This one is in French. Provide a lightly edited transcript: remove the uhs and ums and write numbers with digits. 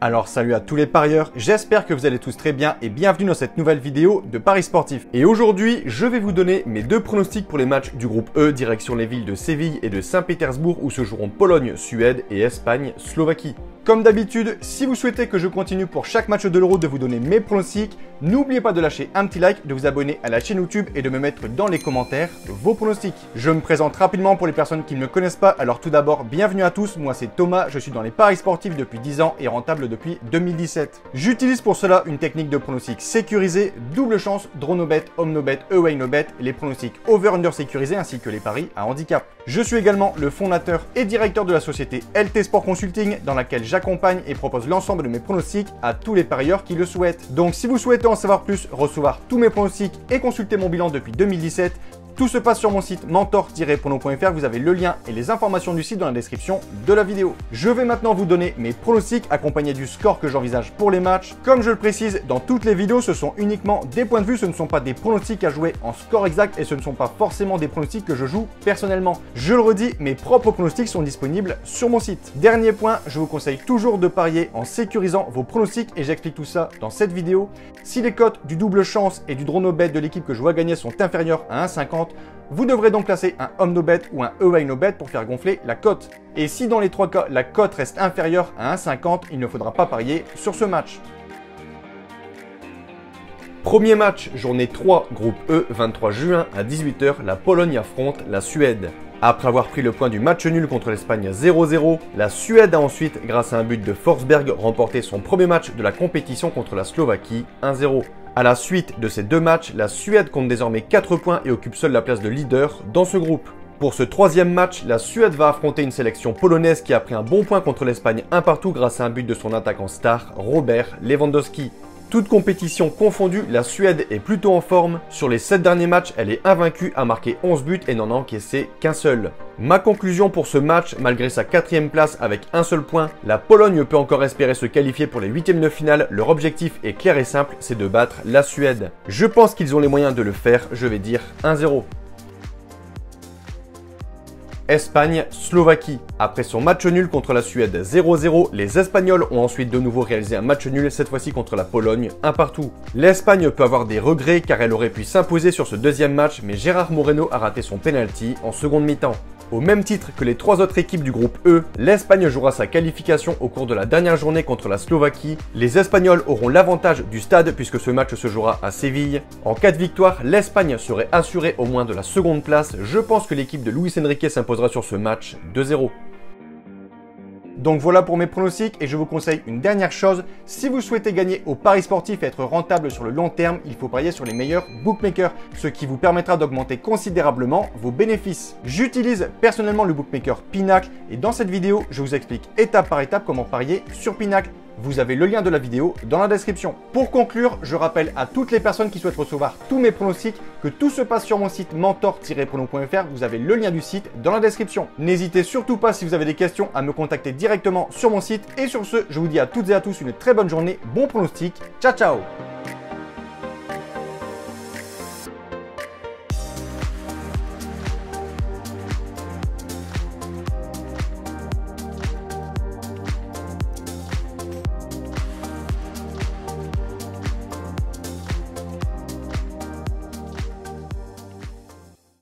Alors salut à tous les parieurs, j'espère que vous allez tous très bien et bienvenue dans cette nouvelle vidéo de Paris Sportif. Et aujourd'hui, je vais vous donner mes deux pronostics pour les matchs du groupe E, direction les villes de Séville et de Saint-Pétersbourg où se joueront Pologne, Suède et Espagne, Slovaquie. Comme d'habitude, si vous souhaitez que je continue pour chaque match de l'Euro de vous donner mes pronostics, n'oubliez pas de lâcher un petit like, de vous abonner à la chaîne YouTube et de me mettre dans les commentaires vos pronostics. Je me présente rapidement pour les personnes qui ne me connaissent pas. Alors tout d'abord, bienvenue à tous, moi c'est Thomas, je suis dans les paris sportifs depuis 10 ans et rentable depuis 2017. J'utilise pour cela une technique de pronostic sécurisé, double chance, draw no bet, home no bet, away no bet, les pronostics over-under sécurisés ainsi que les paris à handicap. Je suis également le fondateur et directeur de la société LT Sport Consulting dans laquelle j'accompagne et propose l'ensemble de mes pronostics à tous les parieurs qui le souhaitent. Donc si vous souhaitez en savoir plus, recevoir tous mes pronostics et consulter mon bilan depuis 2017, tout se passe sur mon site mentor-prono.fr, vous avez le lien et les informations du site dans la description de la vidéo. Je vais maintenant vous donner mes pronostics accompagnés du score que j'envisage pour les matchs. Comme je le précise dans toutes les vidéos, ce sont uniquement des points de vue, ce ne sont pas des pronostics à jouer en score exact et ce ne sont pas forcément des pronostics que je joue personnellement. Je le redis, mes propres pronostics sont disponibles sur mon site. Dernier point, je vous conseille toujours de parier en sécurisant vos pronostics et j'explique tout ça dans cette vidéo. Si les cotes du double chance et du draw no bet de l'équipe que je vois gagner sont inférieures à 1,50, vous devrez donc placer un home no bet ou un away no bet pour faire gonfler la cote. Et si dans les trois cas, la cote reste inférieure à 1,50, il ne faudra pas parier sur ce match. Premier match, journée 3, groupe E, 23 juin à 18 h, la Pologne affronte la Suède. Après avoir pris le point du match nul contre l'Espagne 0-0, la Suède a ensuite, grâce à un but de Forsberg, remporté son premier match de la compétition contre la Slovaquie 1-0. À la suite de ces deux matchs, la Suède compte désormais 4 points et occupe seule la place de leader dans ce groupe. Pour ce troisième match, la Suède va affronter une sélection polonaise qui a pris un bon point contre l'Espagne 1-0 grâce à un but de son attaquant star, Robert Lewandowski. Toute compétition confondue, la Suède est plutôt en forme. Sur les 7 derniers matchs, elle est invaincue, a marqué 11 buts et n'en a encaissé qu'un seul. Ma conclusion pour ce match, malgré sa 4e place avec un seul point, la Pologne peut encore espérer se qualifier pour les 8e de finale. Leur objectif est clair et simple, c'est de battre la Suède. Je pense qu'ils ont les moyens de le faire, je vais dire 1-0. Espagne-Slovaquie. Après son match nul contre la Suède 0-0, les Espagnols ont ensuite de nouveau réalisé un match nul, cette fois-ci contre la Pologne 1-1. L'Espagne peut avoir des regrets car elle aurait pu s'imposer sur ce deuxième match, mais Gérard Moreno a raté son penalty en seconde mi-temps. Au même titre que les 3 autres équipes du groupe E, l'Espagne jouera sa qualification au cours de la dernière journée contre la Slovaquie. Les Espagnols auront l'avantage du stade puisque ce match se jouera à Séville. En cas de victoire, l'Espagne serait assurée au moins de la seconde place. Je pense que l'équipe de Luis Enrique s'imposera sur ce match 2-0. Donc voilà pour mes pronostics et je vous conseille une dernière chose, si vous souhaitez gagner au paris sportif et être rentable sur le long terme, il faut parier sur les meilleurs bookmakers, ce qui vous permettra d'augmenter considérablement vos bénéfices. J'utilise personnellement le bookmaker Pinacle et dans cette vidéo, je vous explique étape par étape comment parier sur Pinacle. Vous avez le lien de la vidéo dans la description. Pour conclure, je rappelle à toutes les personnes qui souhaitent recevoir tous mes pronostics que tout se passe sur mon site mentor-prono.fr. Vous avez le lien du site dans la description. N'hésitez surtout pas si vous avez des questions à me contacter directement sur mon site. Et sur ce, je vous dis à toutes et à tous une très bonne journée. Bon pronostic. Ciao ciao.